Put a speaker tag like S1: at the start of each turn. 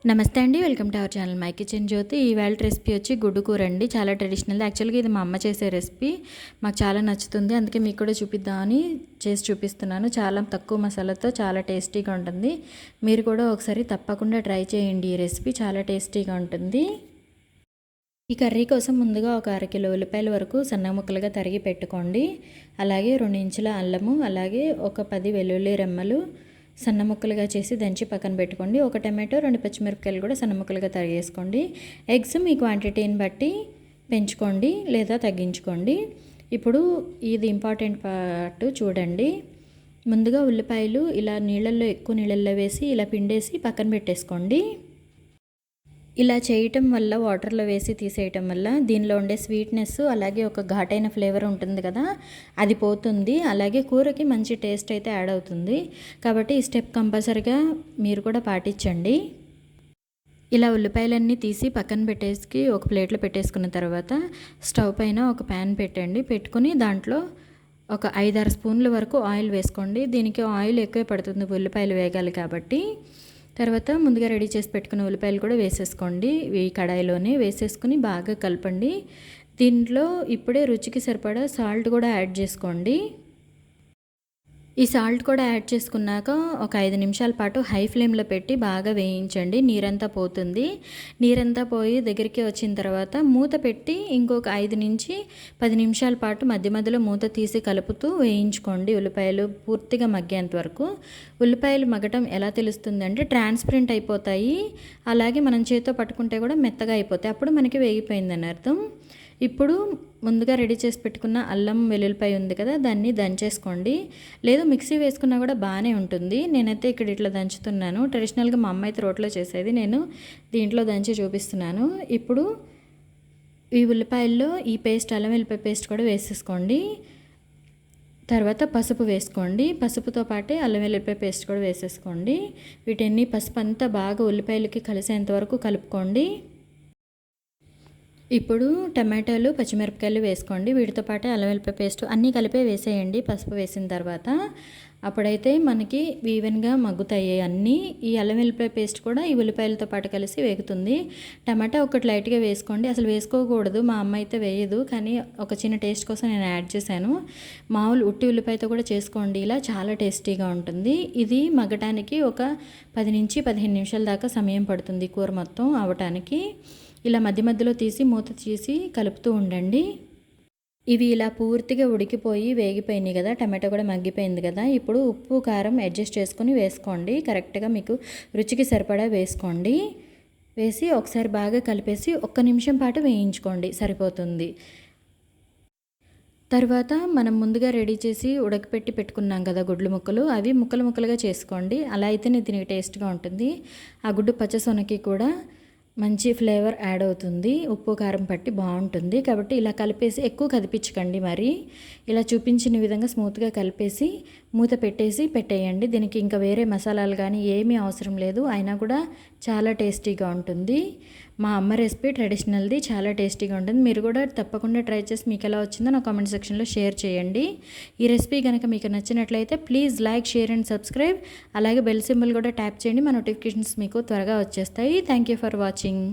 S1: నమస్తే అండి, welcome to our channel my kitchen Jyothi. ఈవేళ రెసిపీ వచ్చి గుడ్డు కూర అండి. చాలా ట్రెడిషనల్. యాక్చువల్గా ఇది మా అమ్మ చేసే రెసిపీ, మాకు చాలా నచ్చుతుంది. అందుకే మీకు కూడా చూపిద్దామని చేసి చూపిస్తున్నాను. చాలా తక్కువ మసాలాతో చాలా టేస్టీగా ఉంటుంది. మీరు కూడా ఒకసారి తప్పకుండా ట్రై చేయండి. ఈ రెసిపీ చాలా టేస్టీగా ఉంటుంది. ఈ కర్రీ కోసం ముందుగా ఒక 1/2 కిలో ఉల్లిపాయల వరకు సన్న ముక్కలుగా తరిగి పెట్టుకోండి. అలాగే 2 ఇంచుల అల్లము, అలాగే ఒక 10 వెల్లుల్లి రెమ్మలు సన్న ముక్కలుగా చేసి దంచి పక్కన పెట్టుకోండి. ఒక టమాటో, 2 పచ్చిమిరపకాయలు కూడా సన్న ముక్కలుగా తరిగేసుకోండి. ఎగ్స్ మీ క్వాంటిటీని బట్టి పెంచుకోండి లేదా తగ్గించుకోండి. ఇప్పుడు ఇది ఇంపార్టెంట్ పార్ట్ చూడండి. ముందుగా ఉల్లిపాయలు ఇలా ఎక్కువ నీళ్ళల్లో వేసి ఇలా పిండేసి పక్కన పెట్టేసుకోండి. ఇలా చేయటం వల్ల, వాటర్లో వేసి తీసేయటం వల్ల దీనిలో ఉండే స్వీట్నెస్, అలాగే ఒక ఘాటైన ఫ్లేవర్ ఉంటుంది కదా, అది పోతుంది. అలాగే కూరకి మంచి టేస్ట్ అయితే యాడ్ అవుతుంది. కాబట్టి ఈ స్టెప్ కంపల్సరీగా మీరు కూడా పాటించండి. ఇలా ఉల్లిపాయలన్నీ తీసి పక్కన పెట్టేసి ఒక ప్లేట్లో పెట్టేసుకున్న తర్వాత స్టవ్ పైన ఒక ప్యాన్ పెట్టండి. పెట్టుకుని దాంట్లో ఒక 5-6 స్పూన్ల వరకు ఆయిల్ వేసుకోండి. దీనికి ఆయిల్ ఎక్కువే పడుతుంది, ఉల్లిపాయలు వేగాలి కాబట్టి. తర్వాత ముందుగా రెడీ చేసి పెట్టుకున్న ఉల్లిపాయలు కూడా వేసేసుకోండి. ఈ కడాయిలోనే వేసేసుకుని బాగా కలపండి. దీంట్లో ఇప్పుడే రుచికి సరిపడా సాల్ట్ కూడా యాడ్ చేసుకోండి. ఈ సాల్ట్ కూడా యాడ్ చేసుకున్నాక ఒక 5 నిమిషాల పాటు హై ఫ్లేమ్లో పెట్టి బాగా వేయించండి. నీరంతా పోతుంది. నీరంతా పోయి దగ్గరికి వచ్చిన తర్వాత మూత పెట్టి ఇంకొక 5 నుంచి 10 నిమిషాల పాటు మధ్య మధ్యలో మూత తీసి కలుపుతూ వేయించుకోండి. ఉల్లిపాయలు పూర్తిగా మగ్గేంత వరకు. ఉల్లిపాయలు మగ్గటం ఎలా తెలుస్తుందంటే ట్రాన్స్పరెంట్ అయిపోతాయి. అలాగే మనం చేతితో పట్టుకుంటే కూడా మెత్తగా అయిపోతాయి. అప్పుడు మనకి వేగిపోయిందని అర్థం. ఇప్పుడు ముందుగా రెడీ చేసి పెట్టుకున్న అల్లం వెల్లుల్లిపాయ ఉంది కదా, దాన్ని దంచేసుకోండి. లేదు మిక్సీ వేసుకున్నా కూడా బాగానే ఉంటుంది. నేనైతే ఇక్కడ ఇట్లా దంచుతున్నాను. ట్రెడిషనల్గా మా అమ్మ అయితే రోట్లో చేసేది, నేను దీంట్లో దంచి చూపిస్తున్నాను. ఇప్పుడు ఈ ఉల్లిపాయల్లో ఈ పేస్ట్, అల్లం వెల్లుల్లిపాయ పేస్ట్ కూడా వేసేసుకోండి. తర్వాత పసుపు వేసుకోండి. పసుపుతో పాటే అల్లం వెల్లుల్లిపాయ పేస్ట్ కూడా వేసేసుకోండి. వీటన్ని పసుపు అంతా బాగా ఉల్లిపాయలకి కలిసేంత వరకు కలుపుకోండి. ఇప్పుడు టమాటాలు, పచ్చిమిరపకాయలు వేసుకోండి. వీటితో పాటు అల్లం వెల్లుల్లిపాయ పేస్ట్ అన్నీ కలిపే వేసేయండి పసుపు వేసిన తర్వాత. అప్పుడైతే మనకి ఈవెన్గా మగ్గుతాయి అన్నీ. ఈ అల్లం వెల్లుల్లిపాయ పేస్ట్ కూడా ఈ ఉల్లిపాయలతో పాటు కలిసి వేగుతుంది. టమాటా ఒకటి లైట్గా వేసుకోండి. అసలు వేసుకోకూడదు, మా అమ్మ అయితే వేయదు, కానీ ఒక చిన్న టేస్ట్ కోసం నేను యాడ్ చేశాను. మామూలు ఉట్టి ఉల్లిపాయతో కూడా చేసుకోండి. ఇలా చాలా టేస్టీగా ఉంటుంది. ఇది మగ్గటానికి ఒక 10 నుంచి 15 నిమిషాల దాకా సమయం పడుతుంది కూర మొత్తం అవటానికి. ఇలా మధ్య మధ్యలో తీసి మూత తీసి కలుపుతూ ఉండండి. ఇవి ఇలా పూర్తిగా ఉడికిపోయి వేగిపోయినాయి కదా, టమాటో కూడా మగ్గిపోయింది కదా. ఇప్పుడు ఉప్పు కారం అడ్జస్ట్ చేసుకొని వేసుకోండి. కరెక్ట్గా మీకు రుచికి సరిపడా వేసుకోండి. వేసి ఒకసారి బాగా కలిపేసి 1 నిమిషం పాటు వేయించుకోండి, సరిపోతుంది. తర్వాత మనం ముందుగా రెడీ చేసి ఉడకపెట్టి పెట్టుకున్నాం కదా గుడ్లు ముక్కలు, అవి ముక్కలు ముక్కలుగా చేసుకోండి. అలా అయితేనే దీనికి టేస్ట్గా ఉంటుంది. ఆ గుడ్డు పచ్చసొనకి కూడా మంచి ఫ్లేవర్ యాడ్ అవుతుంది. ఉప్పు కారం పట్టి బాగుంటుంది. కాబట్టి ఇలా కలిపేసి ఎక్కువ కదిపించకండి. మరి ఇలా చూపించిన విధంగా స్మూత్గా కలిపేసి మూత పెట్టేయండి. దీనికి ఇంకా వేరే మసాలాలు కానీ ఏమీ అవసరం లేదు. అయినా కూడా చాలా టేస్టీగా ఉంటుంది. మా అమ్మ రెసిపీ ట్రెడిషనల్ది, చాలా టేస్టీగా ఉంటుంది. మీరు కూడా తప్పకుండా ట్రై చేసి మీకు ఎలా వచ్చిందో నా కామెంట్ సెక్షన్లో షేర్ చేయండి. ఈ రెసిపీ కనుక మీకు నచ్చినట్లయితే please like, share and subscribe. అలాగే బెల్ సింబల్ కూడా ట్యాప్ చేయండి. మా నోటిఫికేషన్స్ మీకు త్వరగా వచ్చేస్తాయి. Thank you for watching.